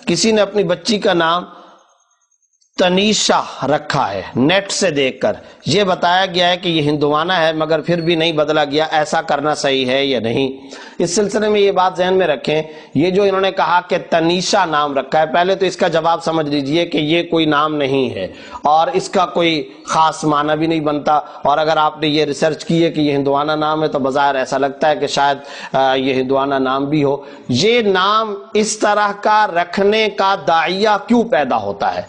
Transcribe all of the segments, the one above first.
کسی نے اپنی بچی کا نام تنیشا رکھا ہے، نیٹ سے دیکھ کر یہ بتایا گیا ہے کہ یہ ہندوانہ ہے مگر پھر بھی نہیں بدلا گیا، ایسا کرنا صحیح ہے یا نہیں؟ اس سلسلے میں یہ بات ذہن میں رکھیں، یہ جو انہوں نے کہا کہ تنیشا نام رکھا ہے، پہلے تو اس کا جواب سمجھ لیجئے کہ یہ کوئی نام نہیں ہے اور اس کا کوئی خاص معنی بھی نہیں بنتا، اور اگر آپ نے یہ ریسرچ کی ہے کہ یہ ہندوانہ نام ہے تو بظاہر ایسا لگتا ہے کہ شاید یہ ہندوانہ نام بھی ہو۔ یہ نام اس طرح کا رکھنے کا داعیہ کیوں پیدا ہوتا ہے؟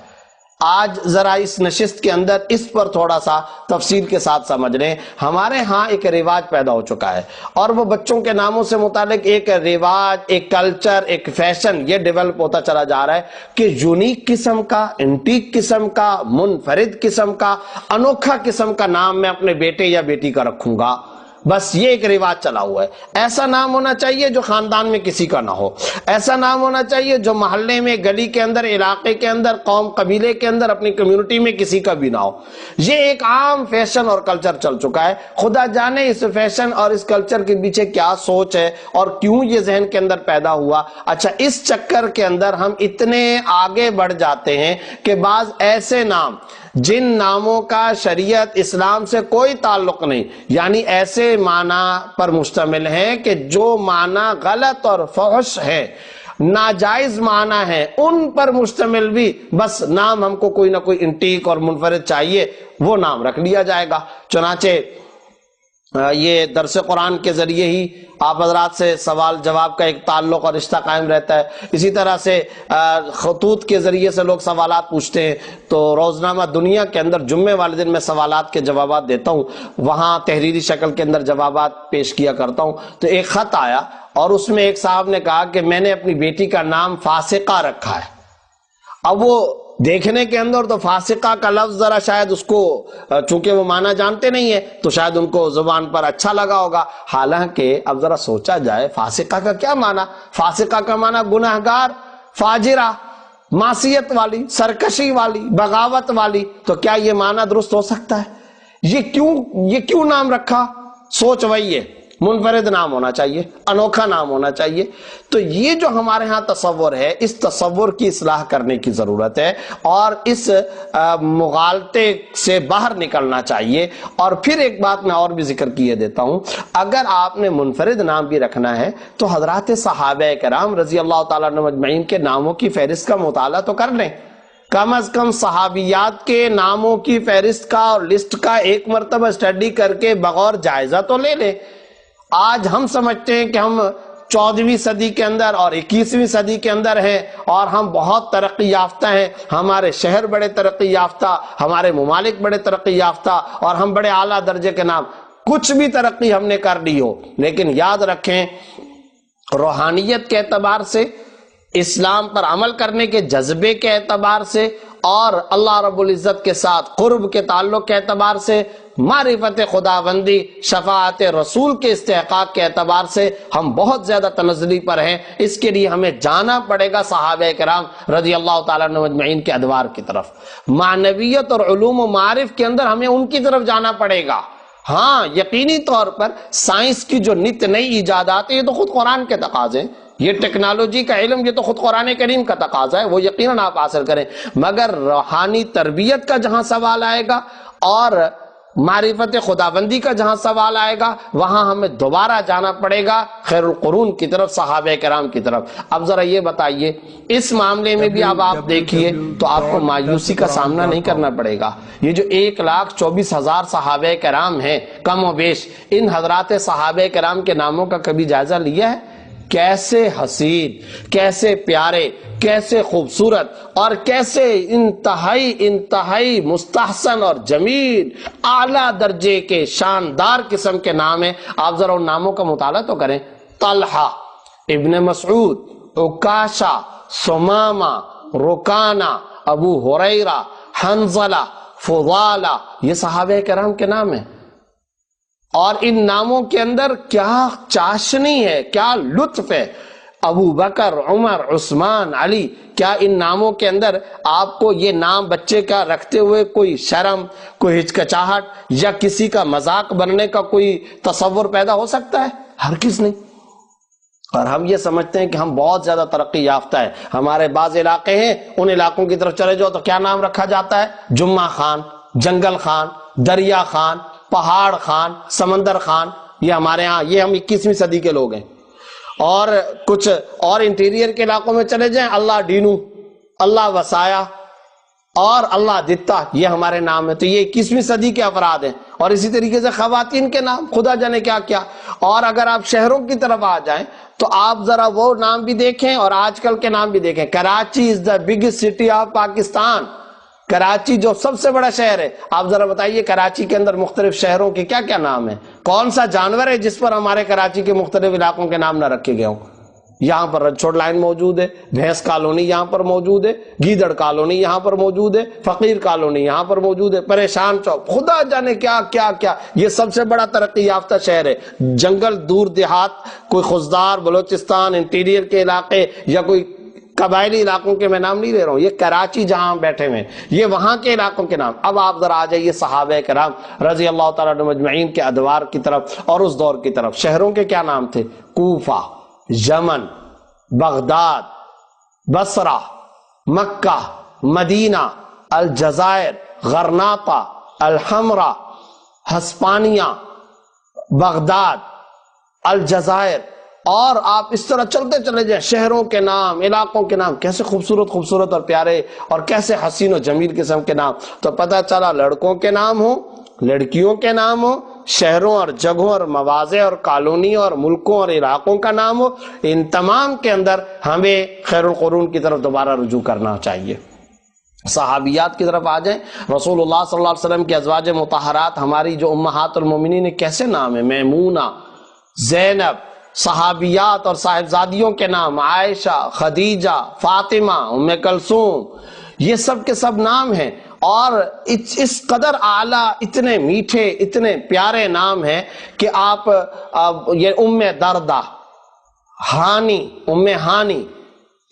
آج ذرا اس نشست کے اندر اس پر تھوڑا سا تفصیل کے ساتھ سمجھ رہے ہیں۔ ہمارے ہاں ایک رواج پیدا ہو چکا ہے اور وہ بچوں کے ناموں سے متعلق ایک رواج، ایک کلچر، ایک فیشن یہ ڈیولپ ہوتا چلا جا رہا ہے کہ یونیک قسم کا، انٹیک قسم کا، منفرد قسم کا، انوکھا قسم کا نام میں اپنے بیٹے یا بیٹی کا رکھوں گا۔ بس یہ ایک رواج چلا ہوا ہے۔ ایسا نام ہونا چاہیے جو خاندان میں کسی کا نہ ہو، ایسا نام ہونا چاہیے جو محلے میں، گلی کے اندر، علاقے کے اندر، قوم قبیلے کے اندر، اپنی کمیونٹی میں کسی کا بھی نہ ہو۔ یہ ایک عام فیشن اور کلچر چل چکا ہے۔ خدا جانے اس فیشن اور اس کلچر کے پیچھے کیا سوچ ہے اور کیوں یہ ذہن کے اندر پیدا ہوا۔ اچھا، اس چکر کے اندر ہم اتنے آگے بڑھ جاتے ہیں کہ بعض ایسے نام جن ناموں کا شریعت اسلام سے کوئی تعلق نہیں، یعنی ایسے معنی پر مشتمل ہیں کہ جو معنی غلط اور فحش ہے، ناجائز معنی ہے، ان پر مشتمل بھی بس نام ہم کو کوئی نہ کوئی انٹیک اور منفرد چاہیے، وہ نام رکھ لیا جائے گا۔ چنانچہ یہ درس قرآن کے ذریعے ہی آپ حضرات سے سوال جواب کا ایک تعلق اور رشتہ قائم رہتا ہے۔ اسی طرح سے خطوط کے ذریعے سے لوگ سوالات پوچھتے ہیں، تو روزنامہ دنیا کے اندر جمعے والے دن میں سوالات کے جوابات دیتا ہوں، وہاں تحریری شکل کے اندر جوابات پیش کیا کرتا ہوں۔ تو ایک خط آیا اور اس میں ایک صاحب نے کہا کہ میں نے اپنی بیٹی کا نام فاسقہ رکھا ہے۔ اب وہ دیکھنے کے اندر تو فاسقہ کا لفظ ذرا شاید اس کو، چونکہ وہ معنی جانتے نہیں ہے تو شاید ان کو زبان پر اچھا لگا ہوگا، حالانکہ اب ذرا سوچا جائے فاسقہ کا کیا معنی؟ فاسقہ کا معنی گناہگار، فاجرہ، معصیت والی، سرکشی والی، بغاوت والی۔ تو کیا یہ معنی درست ہو سکتا ہے؟ یہ کیوں نام رکھا؟ سوچ وہی ہے، منفرد نام ہونا چاہیے، انوکھا نام ہونا چاہیے۔ تو یہ جو ہمارے ہاں تصور ہے، اس تصور کی اصلاح کرنے کی ضرورت ہے اور اس مغالطے سے باہر نکلنا چاہیے۔ اور پھر ایک بات میں اور بھی ذکر کیے دیتا ہوں، اگر آپ نے منفرد نام بھی رکھنا ہے تو حضرات صحابہ کرام رضی اللہ تعالیٰ عنہم اجمعین کے ناموں کی فہرست کا مطالعہ تو کر لیں، کم از کم صحابیات کے ناموں کی فہرست کا اور لسٹ کا ایک مرتبہ اسٹڈی کر کے بغور جائزہ تو لے لیں۔ آج ہم سمجھتے ہیں کہ ہم 14ویں صدی کے اندر اور 21ویں صدی کے اندر ہیں اور ہم بہت ترقی یافتہ ہیں، ہمارے شہر بڑے ترقی یافتہ، ہمارے ممالک بڑے ترقی یافتہ اور ہم بڑے اعلیٰ درجے کے نام، کچھ بھی ترقی ہم نے کر لی ہو، لیکن یاد رکھیں روحانیت کے اعتبار سے، اسلام پر عمل کرنے کے جذبے کے اعتبار سے اور اللہ رب العزت کے ساتھ قرب کے تعلق کے اعتبار سے، معرفت خداوندی، شفاعت رسول کے استحقاق کے اعتبار سے ہم بہت زیادہ تنزلی پر ہیں۔ اس کے لیے ہمیں جانا پڑے گا صحابہ کرام رضی اللہ تعالیٰ عنہم اجمعین کے ادوار کی طرف، معنویت اور علوم و معارف کے اندر ہمیں ان کی طرف جانا پڑے گا۔ ہاں، یقینی طور پر سائنس کی جو نت نئی ایجادات ہیں یہ تو خود قرآن کے تقاضے ہیں، یہ ٹیکنالوجی کا علم یہ تو خود قرآن کریم کا تقاضا ہے، وہ یقیناً آپ حاصل کریں، مگر روحانی تربیت کا جہاں سوال آئے گا اور معرفت خداوندی کا جہاں سوال آئے گا وہاں ہمیں دوبارہ جانا پڑے گا خیر القرون کی طرف، صحابہ کرام کی طرف۔ اب ذرا یہ بتائیے اس معاملے میں بھی اب آپ دیکھیے تو آپ کو مایوسی کا سامنا نہیں کرنا پڑے گا۔ یہ جو 1,24,000 صحابہ کرام ہیں کم و بیش، ان حضرات صحابہ کرام کے ناموں کا کبھی جائزہ لیا ہے؟ کیسے حسین، کیسے پیارے، کیسے خوبصورت اور کیسے انتہائی مستحسن اور جمیل اعلیٰ درجے کے شاندار قسم کے نام ہیں۔ آپ ذرا ان ناموں کا مطالعہ تو کریں، طلحہ، ابن مسعود، عکاشہ، ثمامہ، رکانہ، ابو ہریرہ، حنظلہ، فضالہ، یہ صحابہ کرام کے نام ہیں۔ اور ان ناموں کے اندر کیا چاشنی ہے، کیا لطف ہے۔ ابو بکر، عمر، عثمان، علی، کیا ان ناموں کے اندر آپ کو یہ نام بچے کا رکھتے ہوئے کوئی شرم، کوئی ہچکچاہٹ یا کسی کا مذاق بننے کا کوئی تصور پیدا ہو سکتا ہے؟ ہرگز نہیں۔ اور ہم یہ سمجھتے ہیں کہ ہم بہت زیادہ ترقی یافتہ ہیں. ہمارے بعض علاقے ہیں، ان علاقوں کی طرف چلے جاؤ تو کیا نام رکھا جاتا ہے؟ جمعہ خان، جنگل خان، دریا خان، پہاڑ خان، سمندر خان. یہ ہمارے ہاں، یہ ہم 21ویں صدی کے لوگ ہیں. اور کچھ اور انٹیریئر کے علاقوں میں چلے جائیں، اللہ ڈینو، اللہ وسایا اور اللہ دتا، یہ ہمارے نام ہے. تو یہ 21ویں صدی کے افراد ہیں. اور اسی طریقے سے خواتین کے نام خدا جانے کیا کیا. اور اگر آپ شہروں کی طرف آ جائیں تو آپ ذرا وہ نام بھی دیکھیں اور آج کل کے نام بھی دیکھیں. Karachi is the biggest city of Pakistan. Karachi جو سب سے بڑا شہر ہے. آپ ذرا بتائیے کراچی کے اندر مختلف شہروں کے کیا کیا نام ہیں؟ کون سا جانور ہے جس پر ہمارے کراچی کے مختلف علاقوں کے نام نہ رکھے گئے ہوں؟ یہاں پر رنچوڑ لائن موجود ہے، بھینس کالونی یہاں پر موجود ہے، گیدڑ کالونی یہاں پر موجود ہے، فقیر کالونی یہاں پر موجود ہے، پریشان چوک، خدا جانے کیا کیا کیا. یہ سب سے بڑا ترقی یافتہ شہر ہے. جنگل، دور دیہات، کوئی خضدار، بلوچستان، انٹیریئر کے علاقے یا کوئی قبائلی علاقوں کے میں نام نہیں لے رہا ہوں. یہ کراچی جہاں بیٹھے ہوئے یہ وہاں کے علاقوں کے نام. اب آپ ذرا آ جائیے صحابہ کرام رضی اللہ تعالیٰ عنہم اجمعین کے ادوار کی طرف اور اس دور کی طرف. شہروں کے کیا نام تھے؟ کوفہ، یمن، بغداد، بصرہ، مکہ، مدینہ، الجزائر، غرناطہ، الحمرہ، ہسپانیہ، بغداد، الجزائر. اور آپ اس طرح چلتے چلے جائیں، شہروں کے نام، علاقوں کے نام، کیسے خوبصورت خوبصورت اور پیارے اور کیسے حسین و جمیل قسم کے نام. تو پتہ چلا لڑکوں کے نام ہوں، لڑکیوں کے نام ہوں، شہروں اور جگہوں اور مواضع اور کالونیوں اور ملکوں اور علاقوں کا نام ہو، ان تمام کے اندر ہمیں خیر القرون کی طرف دوبارہ رجوع کرنا چاہیے. صحابیات کی طرف آ جائیں. رسول اللہ صلی اللہ علیہ وسلم کی ازواج مطہرات، ہماری جو امہات المومنین، کیسے نام ہیں؟ میمونہ، زینب. صحابیات اور صاحبزادیوں کے نام عائشہ، خدیجہ، فاطمہ، ام کلثوم، یہ سب کے سب نام ہیں. اور اس قدر اعلیٰ، اتنے میٹھے، اتنے پیارے نام ہیں کہ آپ یہ ام دردہ، ہانی، ام ہانی،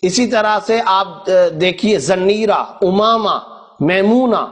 اسی طرح سے آپ دیکھیے زنیرہ، امامہ، میمونہ،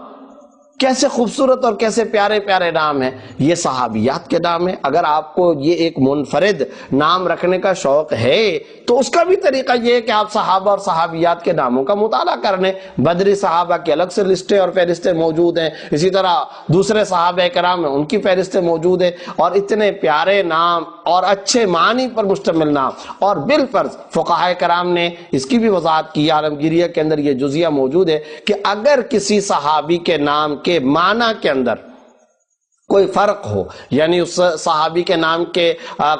کیسے خوبصورت اور کیسے پیارے پیارے نام ہیں. یہ صحابیات کے نام ہیں. اگر آپ کو یہ ایک منفرد نام رکھنے کا شوق ہے تو اس کا بھی طریقہ یہ ہے کہ آپ صحابہ اور صحابیات کے ناموں کا مطالعہ کر لیں. بدری صحابہ کی الگ سے لسٹیں اور فہرستیں موجود ہیں، اسی طرح دوسرے صحابہ کرام ہیں، ان کی فہرستیں موجود ہیں. اور اتنے پیارے نام اور اچھے معنی پر مشتمل نام. اور بالفرض فقہائے کرام نے اس کی بھی وضاحت کی، عالمگیریہ کے اندر یہ جزیہ موجود ہے کہ اگر کسی صحابی کے نام کے معنی کے اندر کوئی فرق ہو، یعنی اس صحابی کے نام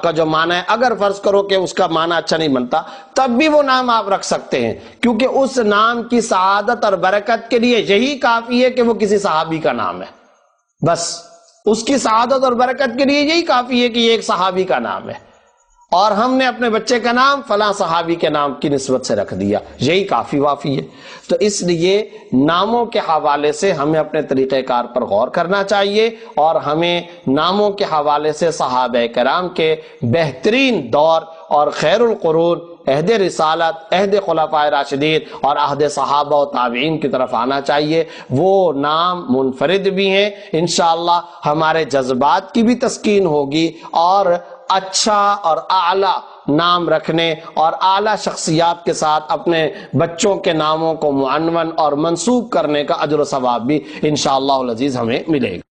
کا جو معنی ہے، اگر فرض کرو کہ اس کا معنی اچھا نہیں بنتا، تب بھی وہ نام آپ رکھ سکتے ہیں، کیونکہ اس نام کی سعادت اور برکت کے لیے یہی کافی ہے کہ وہ کسی صحابی کا نام ہے. بس اس کی سعادت اور برکت کے لیے یہی کافی ہے کہ یہ ایک صحابی کا نام ہے. اور ہم نے اپنے بچے کا نام فلاں صحابی کے نام کی نسبت سے رکھ دیا، یہی کافی وافی ہے. تو اس لیے ناموں کے حوالے سے ہمیں اپنے طریقہ کار پر غور کرنا چاہیے، اور ہمیں ناموں کے حوالے سے صحابہ کرام کے بہترین دور اور خیر القرون، عہد رسالت، عہد خلفائے راشدین اور عہد صحابہ و تابعین کی طرف آنا چاہیے. وہ نام منفرد بھی ہیں، انشاءاللہ ہمارے جذبات کی بھی تسکین ہوگی، اور اچھا اور اعلیٰ نام رکھنے اور اعلیٰ شخصیات کے ساتھ اپنے بچوں کے ناموں کو معنون اور منسوب کرنے کا اجر و ثواب بھی انشاءاللہ العزیز ہمیں ملے گا.